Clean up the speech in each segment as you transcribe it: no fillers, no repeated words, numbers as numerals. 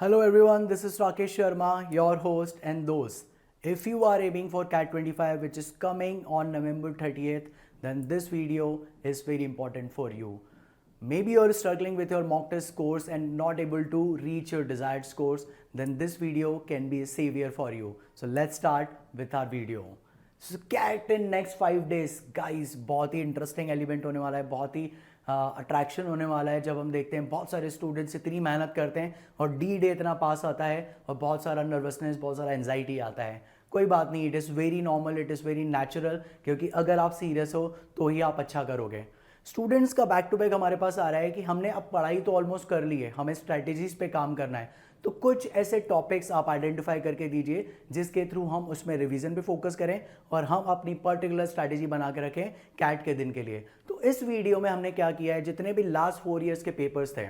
Hello everyone, this is Rakesh Sharma, your host and those. If you are aiming for CAT 25 which is coming on November 30th, then this video is very important for you. Maybe you are struggling with your mock test scores and not able to reach your desired scores, then this video can be a savior for you. So let's start with our video. So CAT in next 5 days, guys, बहुत ही interesting element होने वाला है, बहुत ही attraction होने वाला है जब हम देखते हैं बहुत सारे स्टूडेंट्स इतनी मेहनत करते हैं और डी डे इतना पास आता है और बहुत सारा नर्वसनेस, बहुत सारा एंजाइटी आता है. कोई बात नहीं, it is very normal, it is very natural, क्योंकि अगर आप सीरियस हो तो ही आप अच्छा करोगे. स्टूडेंट्स का बैक टू बैक हमारे पास आ रहा है कि हमने अब पढ़ाई तो ऑलमोस्ट कर ली है, हमें स्ट्रैटेजीज पे काम करना है. तो कुछ ऐसे टॉपिक्स आप आइडेंटिफाई करके दीजिए जिसके थ्रू हम उसमें रिवीजन पे फोकस करें और हम अपनी पर्टिकुलर स्ट्रैटेजी बना के रखें कैट के दिन के लिए. तो इस वीडियो में हमने क्या किया है, जितने भी लास्ट 4 ईयर्स के पेपर्स थे,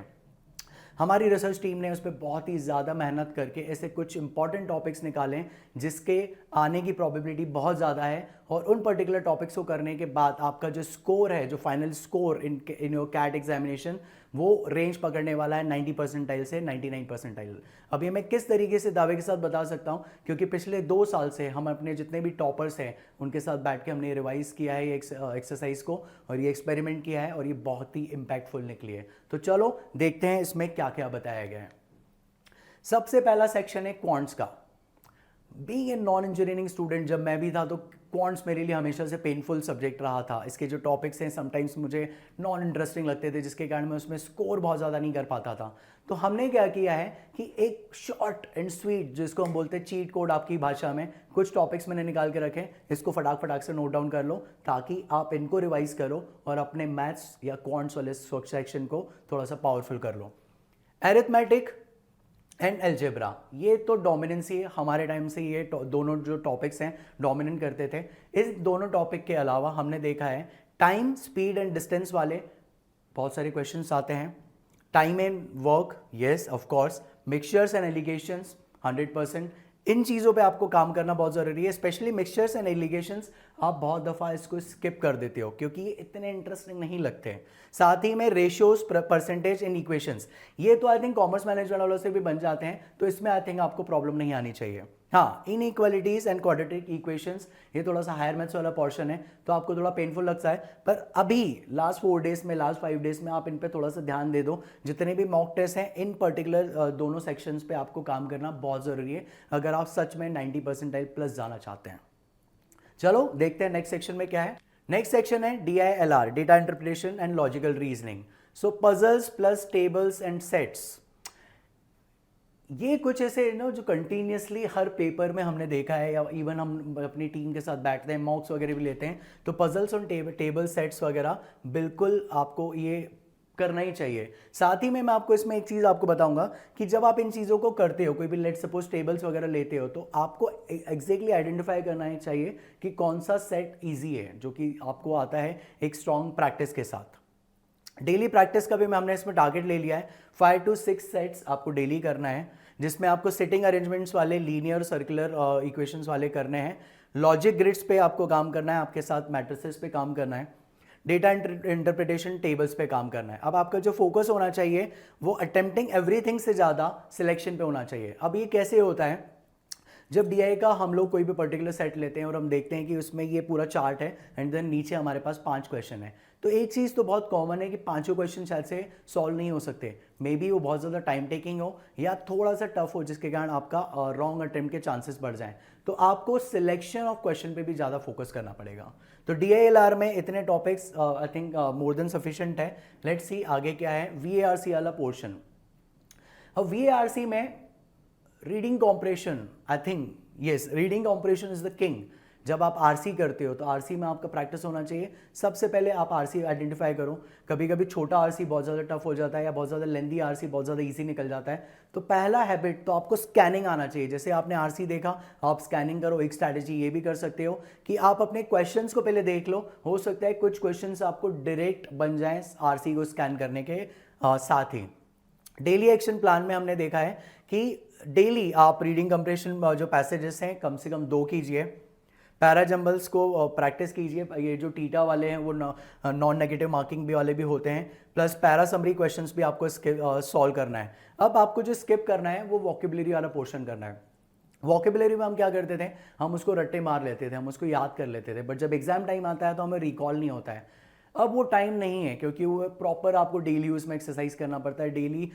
हमारी रिसर्च टीम ने उस पर बहुत ही ज़्यादा मेहनत करके ऐसे कुछ इंपॉर्टेंट टॉपिक्स निकाले जिसके आने की प्रोबेबिलिटी बहुत ज़्यादा है. और उन पर्टिकुलर टॉपिक्स को करने के बाद आपका जो स्कोर है, जो final score in your CAT examination, वो रेंज पकड़ने वाला है 90 परसेंटाइल से 99 परसेंटाइल. अब ये मैं किस तरीके से दावे के साथ बता सकता हूँ, क्योंकि पिछले 2 साल से हम अपने जितने भी टॉपर्स हैं उनके साथ बैठ के हमने रिवाइज किया है ये एक्सरसाइज को और ये एक्सपेरिमेंट किया है और ये बहुत ही इम्पैक्टफुल निकली है. तो चलो देखते हैं इसमें क्या क्या बताया गया है. सबसे पहला सेक्शन है क्वांट्स का. Being a non engineering student, जब मैं भी था तो क्वांट्स मेरे लिए हमेशा से पेनफुल सब्जेक्ट रहा था. इसके जो टॉपिक्स हैं समटाइम्स मुझे नॉन इंटरेस्टिंग लगते थे, जिसके कारण मैं उसमें स्कोर बहुत ज़्यादा नहीं कर पाता था. तो हमने क्या किया है कि एक शॉर्ट एंड स्वीट, जिसको हम बोलते हैं चीट कोड आपकी भाषा में, कुछ टॉपिक्स मैंने निकाल के रखे, इसको फटाक से नोट डाउन कर लो ताकि आप इनको रिवाइज करो और अपने मैथ्स या क्वांट्स वाले सेक्शन को थोड़ा सा पावरफुल कर लो. एरिथमेटिक एंड एल्जेब्रा, ये तो डोमिनेंसी है, हमारे टाइम से ये दोनों जो टॉपिक्स हैं डोमिनेट करते थे. इस दोनों टॉपिक के अलावा हमने देखा है टाइम, स्पीड एंड डिस्टेंस वाले बहुत सारे क्वेश्चंस आते हैं. Time and work, yes of course. Mixtures and allegations 100%. इन चीज़ों पे आपको काम करना बहुत ज़रूरी है. स्पेशली मिक्सचर्स एंड एलिगेशंस आप बहुत दफ़ा इसको स्किप कर देते हो क्योंकि ये इतने इंटरेस्टिंग नहीं लगते. साथ ही में रेशियोज, परसेंटेज एंड इक्वेशंस, ये तो आई थिंक कॉमर्स मैनेजमेंट वालों से भी बन जाते हैं, तो इसमें आई थिंक आपको प्रॉब्लम नहीं आनी चाहिए. हाँ, इनइक्वालिटीज एंड क्वाड्रेटिक इक्वेशंस, ये थोड़ा सा हायर मैथ्स वाला पोर्शन है तो आपको थोड़ा पेनफुल लगता है, पर अभी लास्ट 4 डेज में, लास्ट 5 डेज में आप इन पे थोड़ा सा ध्यान दे दो. जितने भी मॉक टेस्ट हैं इन पर्टिकुलर दोनों सेक्शंस पे आपको काम करना बहुत ज़रूरी है अगर आप सच में 90 परसेंटाइल प्लस जाना चाहते हैं. चलो देखते हैं नेक्स्ट सेक्शन में क्या है. नेक्स्ट सेक्शन है DILR, data interpretation and logical reasoning. So puzzles plus tables and sets, ये कुछ ऐसे जो कंटिन्यूसली हर पेपर में हमने देखा है, या इवन हम अपनी टीम के साथ बैठते हैं, मॉक्स वगैरह भी लेते हैं, तो पजल्स और टेबल सेट्स वगैरह बिल्कुल आपको ये करना ही चाहिए. साथ ही में मैं आपको इसमें एक चीज़ आपको बताऊंगा कि जब आप इन चीज़ों को करते हो, कोई भी लेट सपोज टेबल्स वगैरह लेते हो, तो आपको एग्जैक्टली आइडेंटिफाई करना ही चाहिए कि कौन सा सेट ईजी है जो कि आपको आता है एक स्ट्रॉन्ग प्रैक्टिस के साथ. डेली प्रैक्टिस का भी हमने इसमें टारगेट ले लिया है. 5 to 6 सेट्स आपको डेली करना है, जिसमें आपको सिटिंग अरेंजमेंट्स वाले, लीनियर, सर्कुलर इक्वेशंस वाले करने हैं. लॉजिक ग्रिड्स पे आपको काम करना है, आपके साथ मैट्रिसेस पे काम करना है. डेटा इंटरप्रिटेशन टेबल्स पे काम करना है. अब आपका जो फोकस होना चाहिए वो अटेम्प्टिंग एवरीथिंग से ज़्यादा सिलेक्शन पे होना चाहिए. अब ये कैसे होता है, जब DI का हम लोग कोई भी पर्टिकुलर सेट लेते हैं और हम देखते हैं कि उसमें ये पूरा चार्ट है एंड देन नीचे हमारे पास 5 क्वेश्चन है, तो एक चीज़ तो बहुत कॉमन है कि पांचों क्वेश्चन शायद से सॉल्व नहीं हो सकते. मे बी वो बहुत ज़्यादा टाइम टेकिंग हो या थोड़ा सा टफ हो, जिसके कारण आपका रॉन्ग अटेम्प्ट के चांसेस बढ़ जाएं. तो आपको सिलेक्शन ऑफ क्वेश्चन पे भी ज़्यादा फोकस करना पड़ेगा. तो DILR में इतने topics I think more than sufficient है. लेट्स सी आगे क्या है. VARC वाला पोर्शन. अब VARC में reading compression, I think yes, reading compression is the king. जब आप आरसी करते हो तो आरसी में आपका प्रैक्टिस होना चाहिए. सबसे पहले आप आरसी आइडेंटिफाई करो. कभी कभी छोटा आरसी बहुत ज़्यादा टफ हो जाता है या बहुत ज़्यादा लेंदी आरसी बहुत ज़्यादा इजी निकल जाता है. तो पहला हैबिट तो आपको स्कैनिंग आना चाहिए. जैसे आपने आरसी देखा, आप स्कैनिंग करो. एक स्ट्रैटेजी ये भी कर सकते हो कि आप अपने क्वेश्चंस को पहले देख लो. हो सकता है कुछ क्वेश्चंस आपको डायरेक्ट बन जाएं आरसी को स्कैन करने के साथ ही. डेली एक्शन प्लान में हमने देखा है कि डेली आप रीडिंग कंप्रेशन जो पैसेजेस हैं कम से कम 2 कीजिए. पैरा जंबल्स को प्रैक्टिस कीजिए, ये जो टीटा वाले हैं वो नॉन नेगेटिव मार्किंग भी वाले भी होते हैं, प्लस पैरा समरी क्वेश्चंस भी आपको सॉल्व करना है। अब आपको जो स्किप करना है वो वोकेबुलरी वाला पोर्शन करना है। वोकेबुलरी में हम क्या करते थे, हम उसको रट्टे मार लेते थे, हम उसको याद कर लेते थे, बट जब एग्जाम टाइम आता है तो हमें रिकॉल नहीं होता है। अब वो टाइम नहीं है, क्योंकि वो प्रॉपर आपको डेली यूज़ में एक्सरसाइज करना पड़ता है, डेली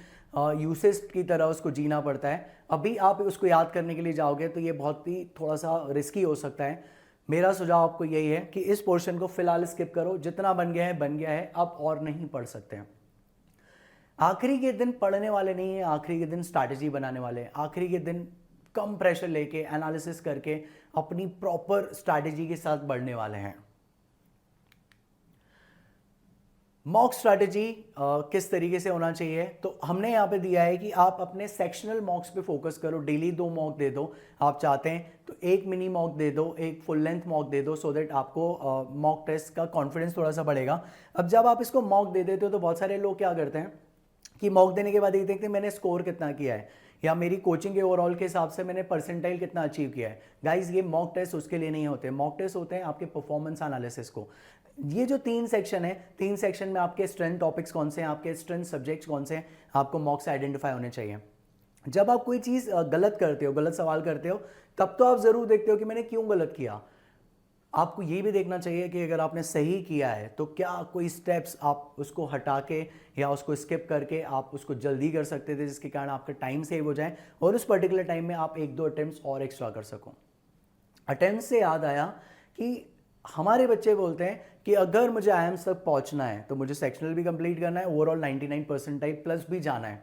यूसेज की तरह उसको जीना पड़ता है। अभी आप उसको याद करने के लिए जाओगे तो ये बहुत ही थोड़ा सा रिस्की हो सकता है। मेरा सुझाव आपको यही है कि इस पोर्शन को फिलहाल स्किप करो, जितना बन गया है बन गया है, आप और नहीं पढ़ सकते हैं। आखिरी के दिन पढ़ने वाले नहीं है, आखिरी के दिन स्ट्रैटेजी बनाने वाले हैं, आखिरी के दिन कम प्रेशर लेके एनालिसिस करके अपनी प्रॉपर स्ट्रैटेजी के साथ बढ़ने वाले हैं। मॉक स्ट्रैटेजी किस तरीके से होना चाहिए, तो हमने यहाँ पे दिया है कि आप अपने सेक्शनल मॉक्स पे फोकस करो, डेली 2 मॉक दे दो। आप चाहते हैं तो एक मिनी मॉक दे दो, एक फुल लेंथ मॉक दे दो, सो दैट आपको मॉक टेस्ट का कॉन्फिडेंस थोड़ा सा बढ़ेगा। अब जब आप इसको मॉक दे देते हो तो बहुत सारे लोग क्या करते हैं कि मॉक देने के बाद ये देखते हैं मैंने स्कोर कितना किया है, या मेरी कोचिंग के ओवरऑल के हिसाब से मैंने परसेंटाइल कितना अचीव किया है। गाइज, ये मॉक टेस्ट उसके लिए नहीं होते, मॉक टेस्ट होते हैं आपके परफॉर्मेंस एनालिसिस को। ये जो 3 सेक्शन है, 3 सेक्शन में आपके स्ट्रेंथ टॉपिक्स कौन से हैं, आपके स्ट्रेंथ सब्जेक्ट्स कौन से हैं, आपको मॉक से आइडेंटिफाई होने चाहिए। जब आप कोई चीज़ गलत करते हो, गलत सवाल करते हो, तब तो आप ज़रूर देखते हो कि मैंने क्यों गलत किया। आपको ये भी देखना चाहिए कि अगर आपने सही किया है तो क्या कोई स्टेप्स आप उसको हटा के या उसको स्किप करके आप उसको जल्दी कर सकते थे, जिसके कारण आपका टाइम सेव हो जाए और उस पर्टिकुलर टाइम में आप 1-2 अटेम्प्ट्स और एक्स्ट्रा कर सको। अटेम्प्ट से याद आया कि हमारे बच्चे बोलते हैं कि अगर मुझे IIMS तक पहुंचना है तो मुझे सेक्शनल भी कंप्लीट करना है, ओवरऑल 99 परसेंटाइल प्लस भी जाना है,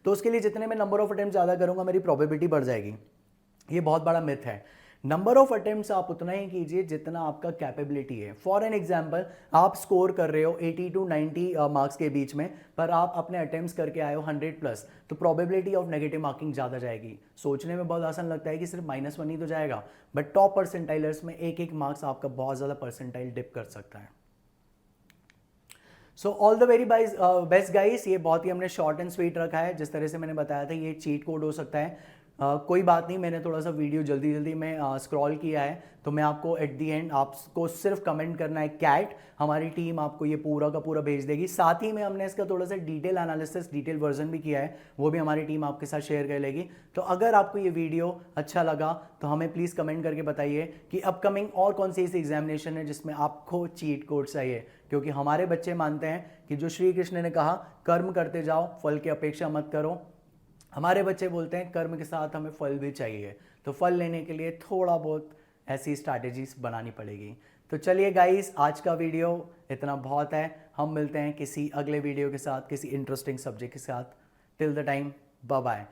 तो उसके लिए जितने मैं नंबर ऑफ अटेम्प्ट ज़्यादा करूंगा मेरी प्रोबेबिलिटी बढ़ जाएगी। ये बहुत बड़ा मिथ है। नंबर ऑफ अटेम्प्ट्स आप उतना ही कीजिए जितना आपका कैपेबिलिटी है। फॉर एन एग्जांपल, आप स्कोर कर रहे हो 80 to 90 मार्क्स के बीच में, पर आप अपने अटेम्प्ट्स करके आए हो 100+, तो प्रोबेबिलिटी ऑफ नेगेटिव मार्किंग ज़्यादा जाएगी। सोचने में बहुत आसान लगता है कि सिर्फ -1 ही तो जाएगा, बट टॉप परसेंटाइलर्स में एक मार्क्स आपका बहुत ज़्यादा परसेंटाइल डिप कर सकता है। So all the very best guys. ये बहुत ही हमने शॉर्ट एंड स्वीट रखा है, जिस तरह से मैंने बताया था ये चीट कोड हो सकता है। कोई बात नहीं, मैंने थोड़ा सा वीडियो जल्दी में स्क्रॉल किया है, तो मैं आपको एट दी एंड आपको सिर्फ कमेंट करना है कैट, हमारी टीम आपको ये पूरा का पूरा भेज देगी। साथ ही में हमने इसका थोड़ा सा डिटेल एनालिसिस, डिटेल वर्जन भी किया है, वो भी हमारी टीम आपके साथ शेयर कर लेगी। तो अगर आपको ये वीडियो अच्छा लगा तो हमें प्लीज़ कमेंट करके बताइए कि अपकमिंग और कौन सी ऐसी एग्जामिनेशन है जिसमें आपको चीट कोड चाहिए, क्योंकि हमारे बच्चे मानते हैं कि जो श्री कृष्ण ने कहा कर्म करते जाओ, फल की अपेक्षा मत करो, हमारे बच्चे बोलते हैं कर्म के साथ हमें फल भी चाहिए, तो फल लेने के लिए थोड़ा बहुत ऐसी स्ट्रैटेजीज बनानी पड़ेगी। तो चलिए गाइस, आज का वीडियो इतना बहुत है, हम मिलते हैं किसी अगले वीडियो के साथ, किसी इंटरेस्टिंग सब्जेक्ट के साथ। Till the time, bye bye.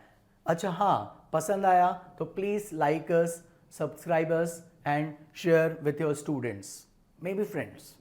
अच्छा हाँ, पसंद आया तो please like us, subscribe us and share with your students, maybe friends.